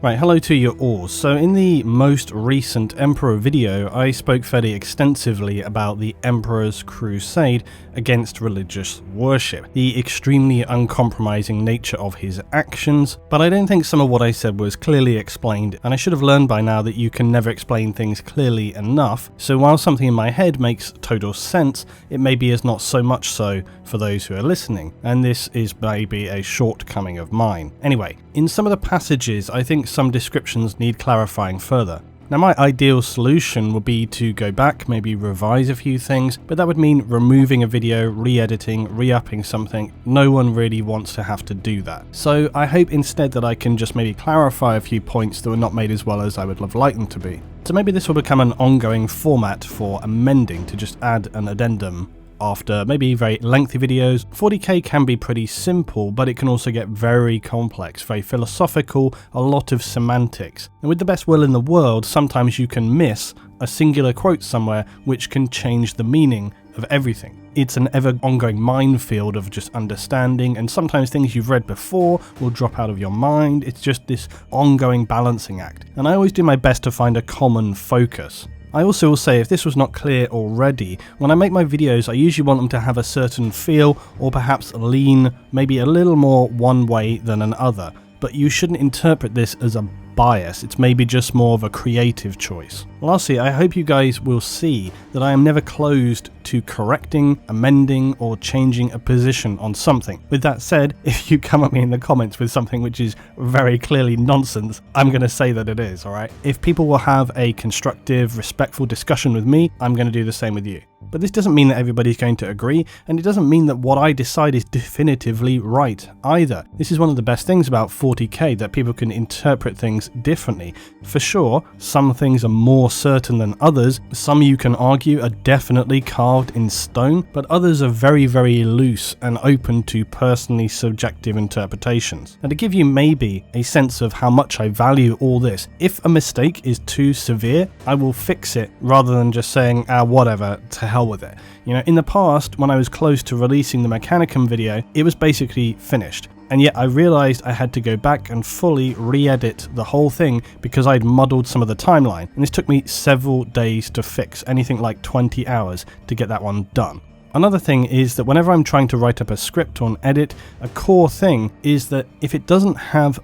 Right, hello to you all. So in the most recent Emperor video, I spoke fairly extensively about the Emperor's crusade against religious worship, the extremely uncompromising nature of his actions, but I don't think some of what I said was clearly explained, and I should have learned by now that you can never explain things clearly enough, so while something in my head makes total sense, it maybe is not so much so for those who are listening, and this is maybe a shortcoming of mine. Anyway, in some of the passages, I think some descriptions need clarifying further. Now, my ideal solution would be to go back, maybe revise a few things, but that would mean removing a video, re-editing, re-upping something. No one really wants to have to do that. So I hope instead that I can just maybe clarify a few points that were not made as well as I would have liked them to be. So maybe this will become an ongoing format for amending, to just add an addendum after maybe very lengthy videos. 40k can be pretty simple, but it can also get very complex, very philosophical, a lot of semantics. And with the best will in the world, sometimes you can miss a singular quote somewhere which can change the meaning of everything. It's an ever ongoing minefield of just understanding, and sometimes things you've read before will drop out of your mind. It's just this ongoing balancing act. And I always do my best to find a common focus. I also will say, if this was not clear already, when I make my videos I usually want them to have a certain feel, or perhaps lean maybe a little more one way than another, but you shouldn't interpret this as a bias, it's maybe just more of a creative choice. Lastly, I hope you guys will see that I am never closed to correcting, amending, or changing a position on something. With that said, if you come at me in the comments with something which is very clearly nonsense, I'm going to say that it is, alright? If people will have a constructive, respectful discussion with me, I'm going to do the same with you. But this doesn't mean that everybody's going to agree, and it doesn't mean that what I decide is definitively right either. This is one of the best things about 40k, that people can interpret things differently. For sure, some things are more certain than others, some you can argue are definitely carved in stone, but others are very, very loose and open to personally subjective interpretations. And to give you maybe a sense of how much I value all this, if a mistake is too severe, I will fix it rather than just saying, whatever, to hell with it. You know, in the past, when I was close to releasing the Mechanicum video, it was basically finished. And yet I realised I had to go back and fully re-edit the whole thing because I'd muddled some of the timeline. And this took me several days to fix, anything like 20 hours to get that one done. Another thing is that whenever I'm trying to write up a script or an edit, a core thing is that if it doesn't have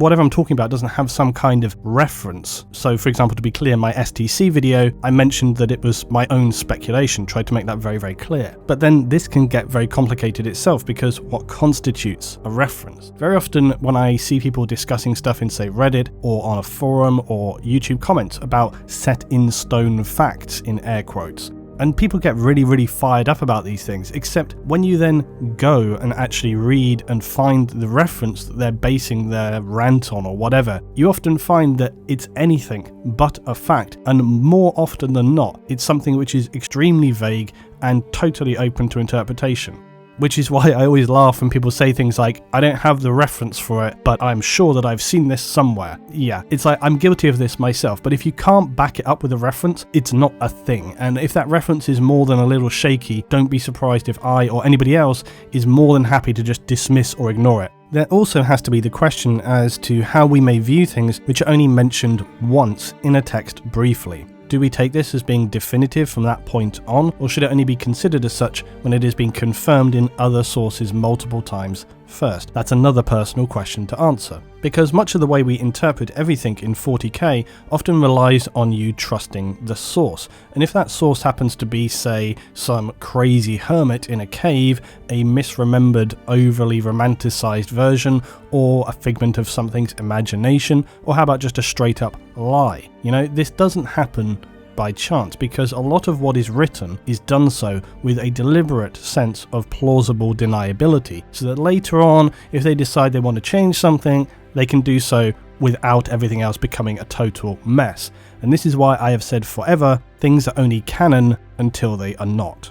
whatever I'm talking about doesn't have some kind of reference. So for example, to be clear, my STC video, I mentioned that it was my own speculation, tried to make that very, very clear. But then this can get very complicated itself, because what constitutes a reference? Very often when I see people discussing stuff in, say, Reddit or on a forum or YouTube comments about set in stone facts in air quotes, and people get really, really fired up about these things, except when you then go and actually read and find the reference that they're basing their rant on or whatever, you often find that it's anything but a fact, and more often than not, it's something which is extremely vague and totally open to interpretation. Which is why I always laugh when people say things like, I don't have the reference for it, but I'm sure that I've seen this somewhere. Yeah, it's like, I'm guilty of this myself, but if you can't back it up with a reference, it's not a thing. And if that reference is more than a little shaky, don't be surprised if I or anybody else is more than happy to just dismiss or ignore it. There also has to be the question as to how we may view things which are only mentioned once in a text briefly. Do we take this as being definitive from that point on, or should it only be considered as such when it has been confirmed in other sources multiple times first? That's another personal question to answer, because much of the way we interpret everything in 40k often relies on you trusting the source, and if that source happens to be, say, some crazy hermit in a cave, a misremembered, overly romanticized version, or a figment of something's imagination, or how about just a straight up lie? You know, this doesn't happen by chance, because a lot of what is written is done so with a deliberate sense of plausible deniability, so that later on, if they decide they want to change something, they can do so without everything else becoming a total mess. And this is why I have said forever, things are only canon until they are not.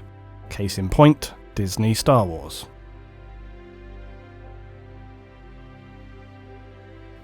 Case in point, Disney Star Wars.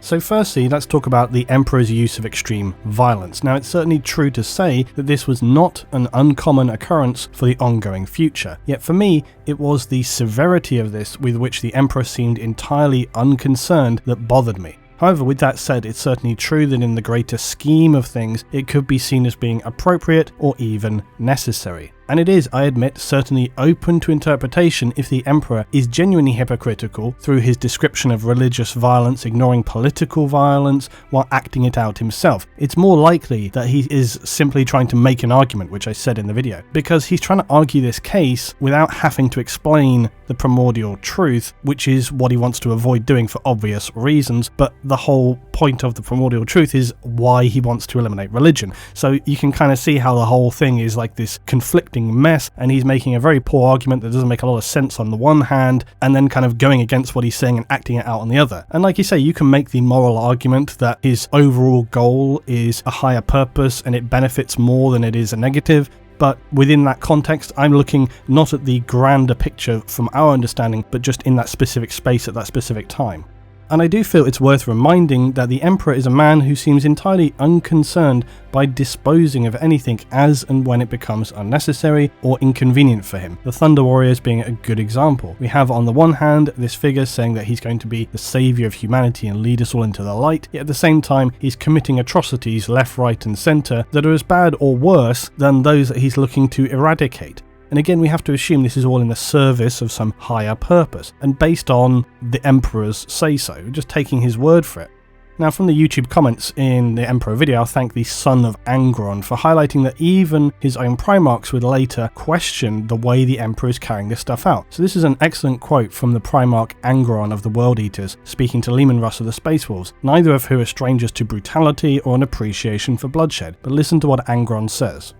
So firstly, let's talk about the Emperor's use of extreme violence. Now, it's certainly true to say that this was not an uncommon occurrence for the ongoing future. Yet for me, it was the severity of this with which the Emperor seemed entirely unconcerned that bothered me. However, with that said, it's certainly true that in the greater scheme of things, it could be seen as being appropriate or even necessary. And it is, I admit, certainly open to interpretation if the Emperor is genuinely hypocritical through his description of religious violence, ignoring political violence while acting it out himself. It's more likely that he is simply trying to make an argument, which I said in the video, because he's trying to argue this case without having to explain the primordial truth, which is what he wants to avoid doing for obvious reasons, but the whole point of the primordial truth is why he wants to eliminate religion. So you can kind of see how the whole thing is like this conflicting mess, and he's making a very poor argument that doesn't make a lot of sense on the one hand, and then kind of going against what he's saying and acting it out on the other. And like you say, you can make the moral argument that his overall goal is a higher purpose and it benefits more than it is a negative. But within that context, I'm looking not at the grander picture from our understanding, but just in that specific space at that specific time. And I do feel it's worth reminding that the Emperor is a man who seems entirely unconcerned by disposing of anything as and when it becomes unnecessary or inconvenient for him, the Thunder Warriors being a good example. We have on the one hand this figure saying that he's going to be the saviour of humanity and lead us all into the light, yet at the same time he's committing atrocities left, right and centre that are as bad or worse than those that he's looking to eradicate. And again, we have to assume this is all in the service of some higher purpose, and based on the Emperor's say-so, just taking his word for it. Now, from the YouTube comments in the Emperor video, I'll thank the son of Angron for highlighting that even his own Primarchs would later question the way the Emperor is carrying this stuff out. So this is an excellent quote from the Primarch Angron of the World Eaters, speaking to Leman Russ of the Space Wolves, neither of who are strangers to brutality or an appreciation for bloodshed. But listen to what Angron says.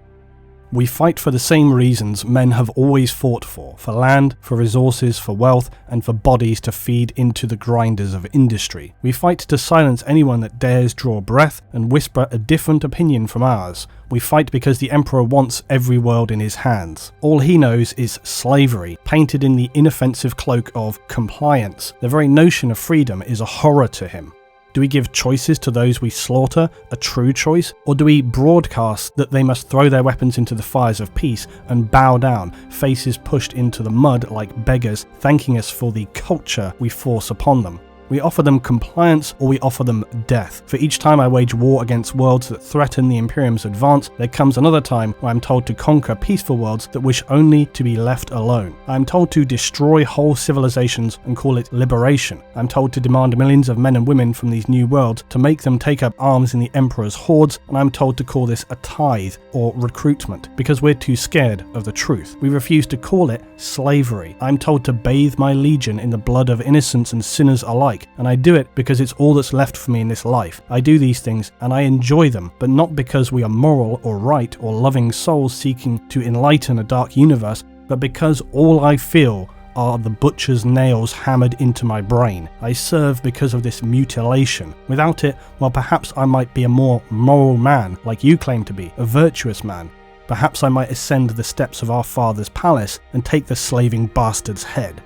We fight for the same reasons men have always fought for land, for resources, for wealth, and for bodies to feed into the grinders of industry. We fight to silence anyone that dares draw breath and whisper a different opinion from ours. We fight because the Emperor wants every world in his hands. All he knows is slavery, painted in the inoffensive cloak of compliance. The very notion of freedom is a horror to him. Do we give choices to those we slaughter, a true choice? Or do we broadcast that they must throw their weapons into the fires of peace and bow down, faces pushed into the mud like beggars, thanking us for the culture we force upon them? We offer them compliance or we offer them death. For each time I wage war against worlds that threaten the Imperium's advance, there comes another time where I'm told to conquer peaceful worlds that wish only to be left alone. I'm told to destroy whole civilizations and call it liberation. I'm told to demand millions of men and women from these new worlds to make them take up arms in the Emperor's hordes, and I'm told to call this a tithe or recruitment because we're too scared of the truth. We refuse to call it slavery. I'm told to bathe my legion in the blood of innocents and sinners alike, and I do it because it's all that's left for me in this life. I do these things and I enjoy them, but not because we are moral or right or loving souls seeking to enlighten a dark universe, but because all I feel are the butcher's nails hammered into my brain. I serve because of this mutilation. Without it, well, perhaps I might be a more moral man, like you claim to be, a virtuous man. Perhaps I might ascend the steps of our father's palace and take the slaving bastard's head.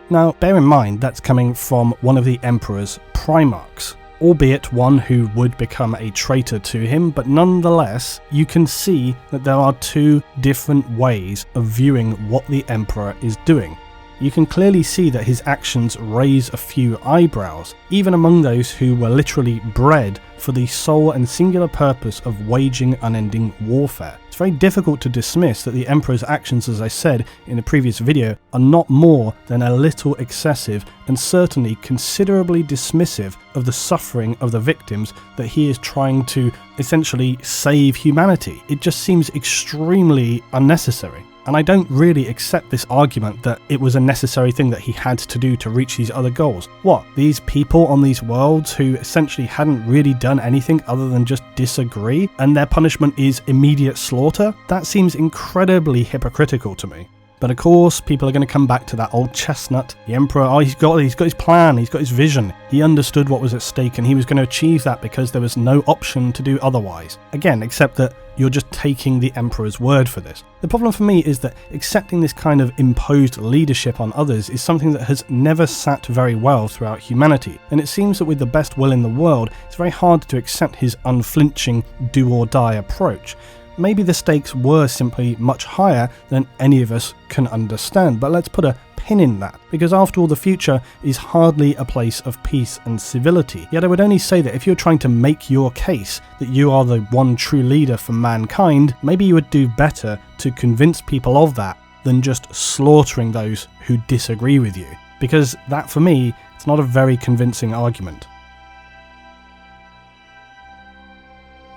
Now, bear in mind that's coming from one of the Emperor's Primarchs, albeit one who would become a traitor to him, but nonetheless, you can see that there are two different ways of viewing what the Emperor is doing. You can clearly see that his actions raise a few eyebrows, even among those who were literally bred for the sole and singular purpose of waging unending warfare. It's very difficult to dismiss that the Emperor's actions, as I said in the previous video, are not more than a little excessive and certainly considerably dismissive of the suffering of the victims that he is trying to essentially save humanity. It just seems extremely unnecessary. And I don't really accept this argument that it was a necessary thing that he had to do to reach these other goals. What, these people on these worlds who essentially hadn't really done anything other than just disagree, and their punishment is immediate slaughter? That seems incredibly hypocritical to me. But of course, people are going to come back to that old chestnut. The Emperor, he's got his plan, he's got his vision. He understood what was at stake and he was going to achieve that because there was no option to do otherwise. Again, except that you're just taking the Emperor's word for this. The problem for me is that accepting this kind of imposed leadership on others is something that has never sat very well throughout humanity. And it seems that with the best will in the world, it's very hard to accept his unflinching do or die approach. Maybe the stakes were simply much higher than any of us can understand, but let's put a pin in that, because after all, the future is hardly a place of peace and civility. Yet I would only say that if you're trying to make your case that you are the one true leader for mankind, maybe you would do better to convince people of that than just slaughtering those who disagree with you, because that, for me, it's not a very convincing argument.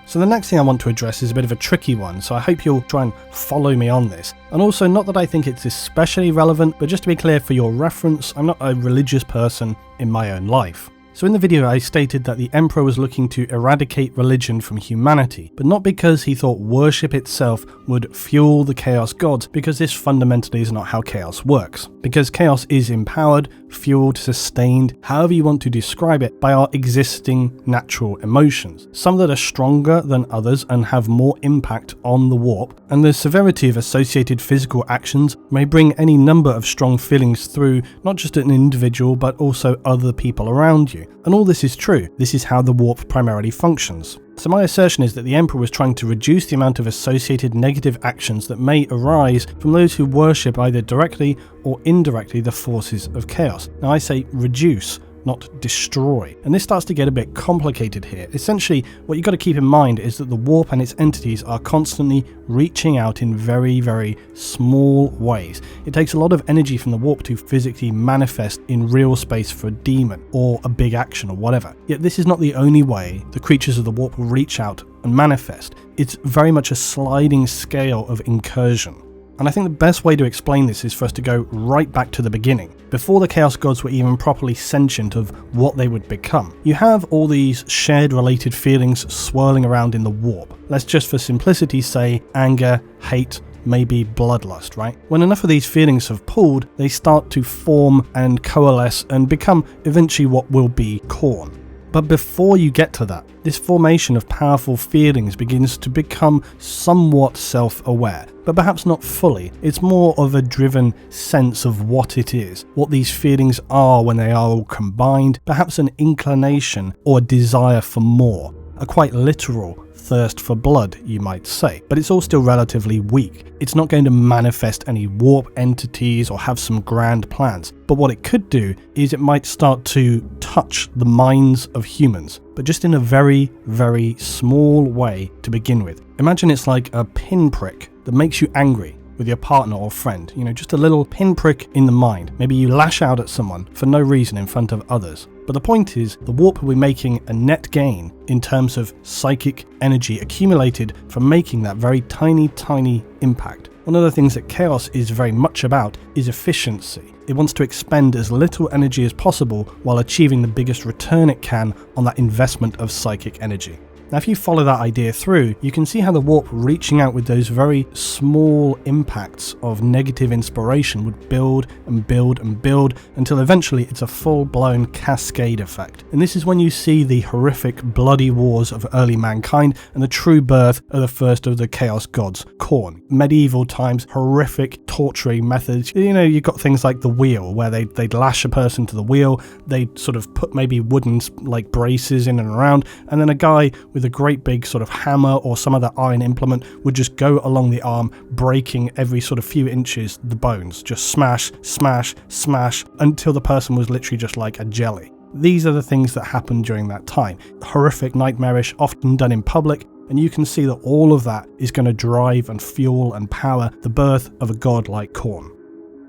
So the next thing I want to address is a bit of a tricky one, so I hope you'll try and follow me on this. And also, not that I think it's especially relevant, but just to be clear for your reference, I'm not a religious person in my own life. So in the video I stated that the Emperor was looking to eradicate religion from humanity, but not because he thought worship itself would fuel the Chaos Gods, because this fundamentally is not how chaos works. Because chaos is empowered, fueled, sustained, however you want to describe it, by our existing natural emotions. Some that are stronger than others and have more impact on the warp, and the severity of associated physical actions may bring any number of strong feelings through not just an individual but also other people around you. And all this is true. This is how the warp primarily functions. So my assertion is that the Emperor was trying to reduce the amount of associated negative actions that may arise from those who worship either directly or indirectly the forces of chaos. Now I say reduce, not destroy. And this starts to get a bit complicated here. Essentially, what you've got to keep in mind is that the warp and its entities are constantly reaching out in very, very small ways. It takes a lot of energy from the warp to physically manifest in real space for a demon or a big action or whatever. Yet this is not the only way the creatures of the warp will reach out and manifest. It's very much a sliding scale of incursion. And I think the best way to explain this is for us to go right back to the beginning, before the Chaos Gods were even properly sentient of what they would become. You have all these shared related feelings swirling around in the warp. Let's just for simplicity say anger, hate, maybe bloodlust, right? When enough of these feelings have pooled, they start to form and coalesce and become eventually what will be Khorne. But before you get to that, this formation of powerful feelings begins to become somewhat self-aware, but perhaps not fully. It's more of a driven sense of what it is, what these feelings are when they are all combined, perhaps an inclination or a desire for more, a quite literal thirst for blood, you might say, but it's all still relatively weak. It's not going to manifest any warp entities or have some grand plans, but what it could do is it might start to touch the minds of humans, but just in a very, very small way to begin with. Imagine it's like a pinprick that makes you angry with your partner or friend, just a little pinprick in the mind. Maybe you lash out at someone for no reason in front of others. But the point is, the warp will be making a net gain in terms of psychic energy accumulated from making that very tiny, tiny impact. One of the things that chaos is very much about is efficiency. It wants to expend as little energy as possible while achieving the biggest return it can on that investment of psychic energy. Now, if you follow that idea through, you can see how the warp reaching out with those very small impacts of negative inspiration would build and build and build until eventually it's a full-blown cascade effect. And this is when you see the horrific bloody wars of early mankind and the true birth of the first of the Chaos Gods, Khorne. Medieval times, horrific torturing methods. You've got things like the wheel, where they'd lash a person to the wheel, they'd sort of put maybe wooden braces in and around, and then a guy with a great big sort of hammer or some other iron implement would just go along the arm, breaking every sort of few inches the bones, just smash, smash, smash, until the person was literally just like a jelly. These are the things that happened during that time. Horrific, nightmarish, often done in public, and you can see that all of that is going to drive and fuel and power the birth of a god like Khorne.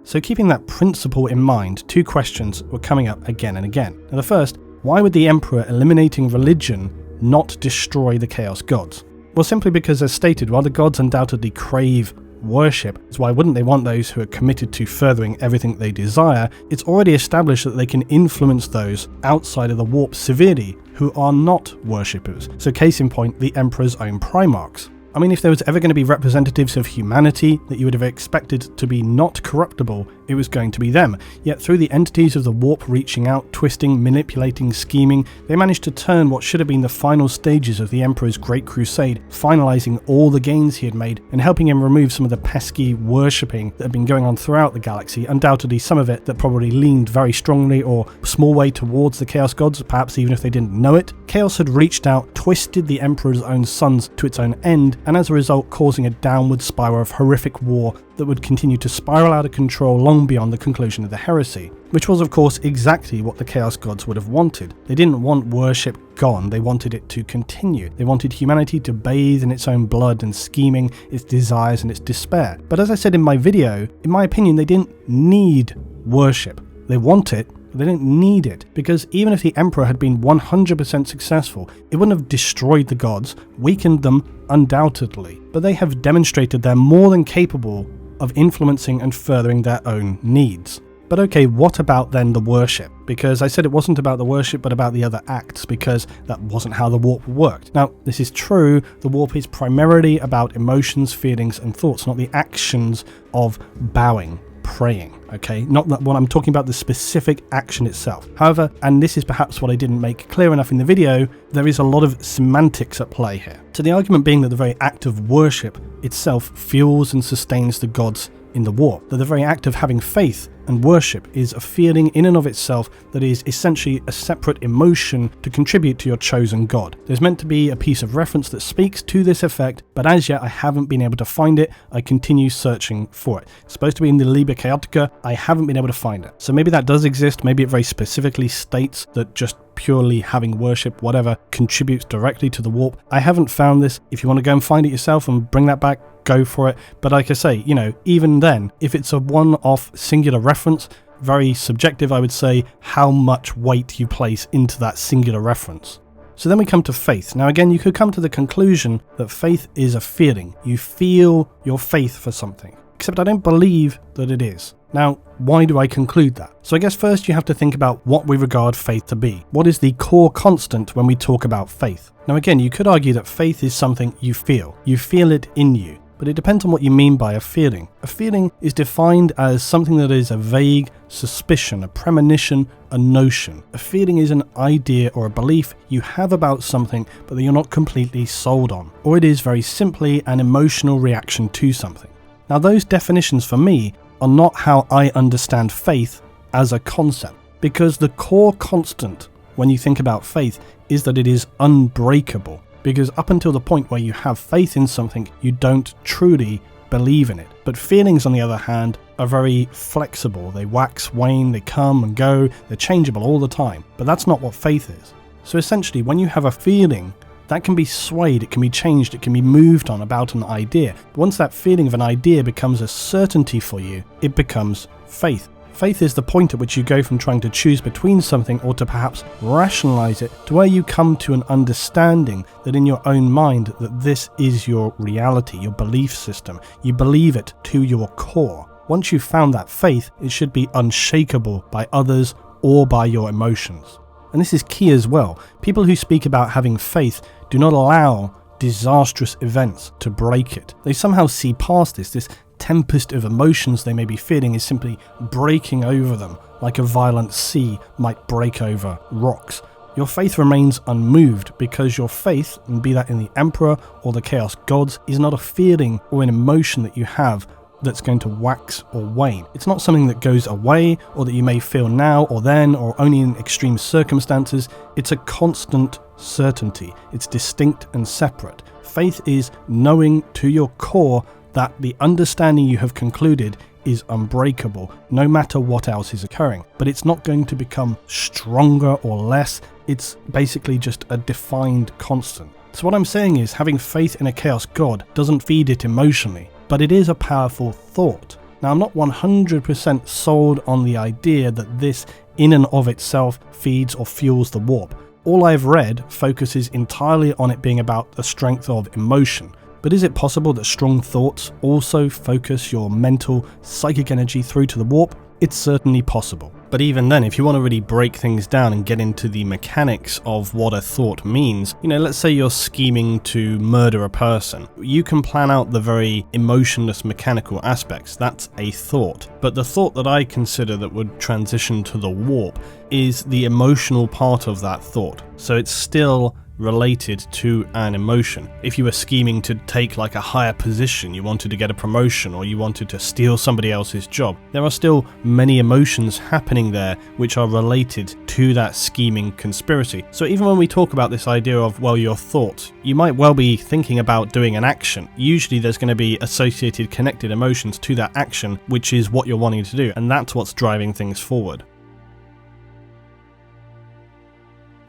So keeping that principle in mind, two questions were coming up again and again. Now the first, why would the Emperor eliminating religion not destroy the Chaos Gods? Well, simply because, as stated, while the gods undoubtedly crave worship, so why wouldn't they want those who are committed to furthering everything they desire? It's already established that they can influence those outside of the warp severely who are not worshippers. So case in point, the Emperor's own Primarchs. I mean, if there was ever going to be representatives of humanity that you would have expected to be not corruptible, it was going to be them. Yet through the entities of the warp reaching out, twisting, manipulating, scheming, they managed to turn what should have been the final stages of the Emperor's Great Crusade, finalizing all the gains he had made and helping him remove some of the pesky worshipping that had been going on throughout the galaxy, undoubtedly some of it that probably leaned very strongly or small way towards the Chaos Gods, perhaps even if they didn't know it. Chaos had reached out, twisted the Emperor's own sons to its own end, and as a result causing a downward spiral of horrific war that would continue to spiral out of control long beyond the conclusion of the heresy, which was of course exactly what the Chaos Gods would have wanted. They didn't want worship gone, they wanted it to continue. They wanted humanity to bathe in its own blood and scheming, its desires and its despair. But as I said in my video, in my opinion, they didn't need worship. They want it, but they didn't need it, because even if the Emperor had been 100% successful, it wouldn't have destroyed the gods, weakened them undoubtedly. But they have demonstrated they're more than capable of influencing and furthering their own needs. But okay, what about then the worship? Because I said it wasn't about the worship, but about the other acts, because that wasn't how the warp worked. Now, this is true, the warp is primarily about emotions, feelings, and thoughts, not the actions of bowing, praying, okay? Not that when I'm talking about the specific action itself. However, and this is perhaps what I didn't make clear enough in the video, there is a lot of semantics at play here. So the argument being that the very act of worship itself fuels and sustains the gods in the warp, that the very act of having faith and worship is a feeling in and of itself that is essentially a separate emotion to contribute to your chosen god. There's meant to be a piece of reference that speaks to this effect, but as yet I haven't been able to find it. I continue searching for it. It's supposed to be in the Liber Chaotica. I haven't been able to find it. So maybe that does exist. Maybe it very specifically states that just purely having worship, whatever, contributes directly to the warp. I haven't found this. If you want to go and find it yourself and bring that back, go for it. But like I say, even then, if it's a one-off singular reference, very subjective, I would say, how much weight you place into that singular reference. So then we come to faith. Now again, you could come to the conclusion that faith is a feeling. You feel your faith for something. Except I don't believe that it is. Now, why do I conclude that? So I guess first you have to think about what we regard faith to be. What is the core constant when we talk about faith? Now again, you could argue that faith is something you feel. You feel it in you. But it depends on what you mean by a feeling. A feeling is defined as something that is a vague suspicion, a premonition, a notion. A feeling is an idea or a belief you have about something but that you're not completely sold on. Or it is very simply an emotional reaction to something. Now those definitions for me are not how I understand faith as a concept, because the core constant when you think about faith is that it is unbreakable. Because up until the point where you have faith in something, you don't truly believe in it. But feelings, on the other hand, are very flexible. They wax, wane, they come and go, they're changeable all the time. But that's not what faith is. So essentially, when you have a feeling, that can be swayed, it can be changed, it can be moved on about an idea. But once that feeling of an idea becomes a certainty for you, it becomes faith. Faith is the point at which you go from trying to choose between something or to perhaps rationalize it to where you come to an understanding that in your own mind that this is your reality, your belief system. You believe it to your core. Once you've found that faith, it should be unshakable by others or by your emotions. And this is key as well. People who speak about having faith do not allow disastrous events to break it. They somehow see past this tempest of emotions they may be feeling is simply breaking over them, like a violent sea might break over rocks. Your faith remains unmoved because your faith, and be that in the Emperor or the Chaos Gods, is not a feeling or an emotion that you have that's going to wax or wane. It's not something that goes away or that you may feel now or then or only in extreme circumstances. It's a constant certainty. It's distinct and separate. Faith is knowing to your core that the understanding you have concluded is unbreakable, no matter what else is occurring. But it's not going to become stronger or less. It's basically just a defined constant. So what I'm saying is, having faith in a Chaos God doesn't feed it emotionally, but it is a powerful thought. Now, I'm not 100% sold on the idea that this in and of itself feeds or fuels the warp. All I've read focuses entirely on it being about the strength of emotion. But is it possible that strong thoughts also focus your mental, psychic energy through to the warp? It's certainly possible. But even then, if you want to really break things down and get into the mechanics of what a thought means, let's say you're scheming to murder a person. You can plan out the very emotionless mechanical aspects. That's a thought. But the thought that I consider that would transition to the warp is the emotional part of that thought. So it's still related to an emotion. If you were scheming to take like a higher position, you wanted to get a promotion, or you wanted to steal somebody else's job, there are still many emotions happening there which are related to that scheming conspiracy. So even when we talk about this idea of, well, your thoughts, you might well be thinking about doing an action. Usually there's going to be associated connected emotions to that action, which is what you're wanting to do, and that's what's driving things forward.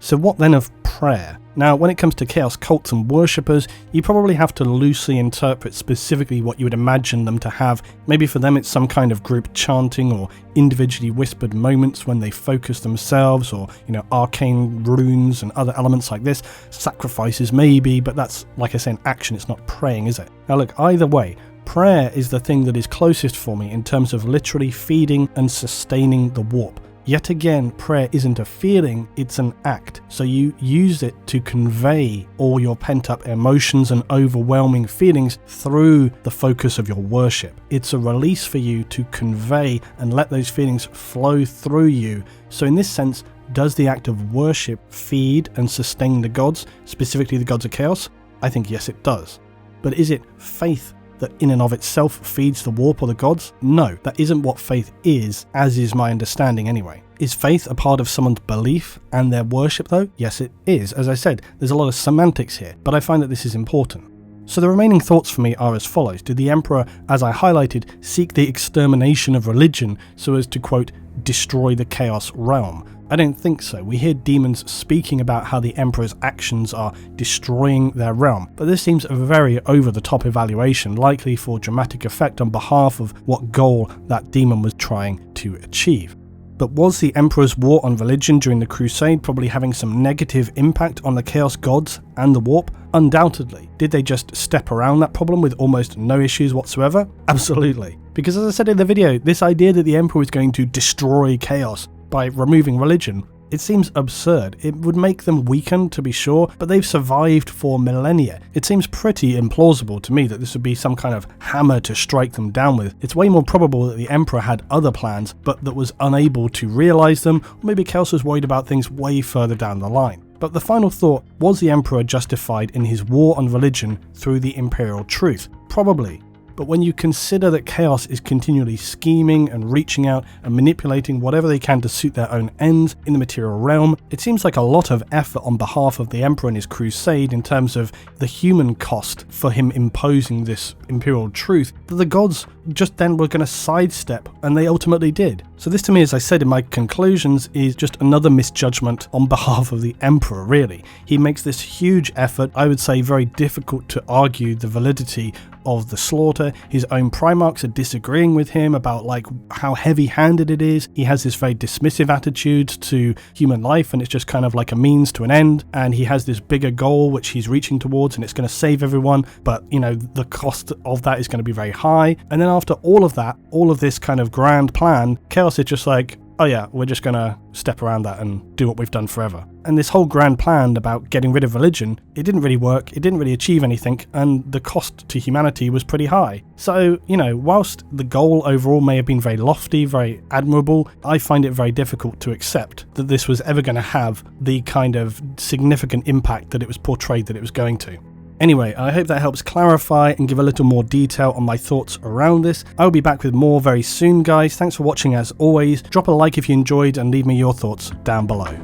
So what then of prayer? Now, when it comes to chaos cults and worshippers, you probably have to loosely interpret specifically what you would imagine them to have. Maybe for them it's some kind of group chanting or individually whispered moments when they focus themselves, or, arcane runes and other elements like this. Sacrifices maybe, but that's, like I say, an action, it's not praying, is it? Now look, either way, prayer is the thing that is closest for me in terms of literally feeding and sustaining the warp. Yet again, prayer isn't a feeling, it's an act. So you use it to convey all your pent-up emotions and overwhelming feelings through the focus of your worship. It's a release for you to convey and let those feelings flow through you. So in this sense, does the act of worship feed and sustain the gods, specifically the gods of chaos? I think yes, it does. But is it faith that in and of itself feeds the warp or the gods? No, that isn't what faith is, as is my understanding anyway. Is faith a part of someone's belief and their worship though? Yes, it is. As I said, there's a lot of semantics here, but I find that this is important. So the remaining thoughts for me are as follows. Did the Emperor, as I highlighted, seek the extermination of religion so as to, quote, destroy the chaos realm? I don't think so. We hear demons speaking about how the Emperor's actions are destroying their realm, but this seems a very over-the-top evaluation, likely for dramatic effect on behalf of what goal that demon was trying to achieve. But was the Emperor's war on religion during the Crusade probably having some negative impact on the Chaos Gods and the Warp? Undoubtedly. Did they just step around that problem with almost no issues whatsoever? Absolutely. Because as I said in the video, this idea that the Emperor was going to destroy chaos by removing religion, it seems absurd. It would make them weaken, to be sure, but they've survived for millennia. It seems pretty implausible to me that this would be some kind of hammer to strike them down with. It's way more probable that the Emperor had other plans, but that was unable to realise them, or maybe Chaos was worried about things way further down the line. But the final thought, was the Emperor justified in his war on religion through the imperial truth? Probably. But when you consider that Chaos is continually scheming and reaching out and manipulating whatever they can to suit their own ends in the material realm, it seems like a lot of effort on behalf of the Emperor and his crusade in terms of the human cost for him imposing this imperial truth that the gods just then were going to sidestep, and they ultimately did. So this to me, as I said in my conclusions, is just another misjudgment on behalf of the Emperor, really. He makes this huge effort, I would say very difficult to argue the validity of the slaughter. His own Primarchs are disagreeing with him about how heavy-handed it is. He has this very dismissive attitude to human life, and it's just kind of like a means to an end, and he has this bigger goal which he's reaching towards, and it's going to save everyone, but the cost of that is going to be very high. And then after all of that, all of this kind of grand plan, Chaos is just like, oh yeah, we're just going to step around that and do what we've done forever. And this whole grand plan about getting rid of religion, it didn't really work, it didn't really achieve anything, and the cost to humanity was pretty high. So, whilst the goal overall may have been very lofty, very admirable, I find it very difficult to accept that this was ever going to have the kind of significant impact that it was portrayed that it was going to. Anyway, I hope that helps clarify and give a little more detail on my thoughts around this. I'll be back with more very soon, guys. Thanks for watching as always. Drop a like if you enjoyed and leave me your thoughts down below.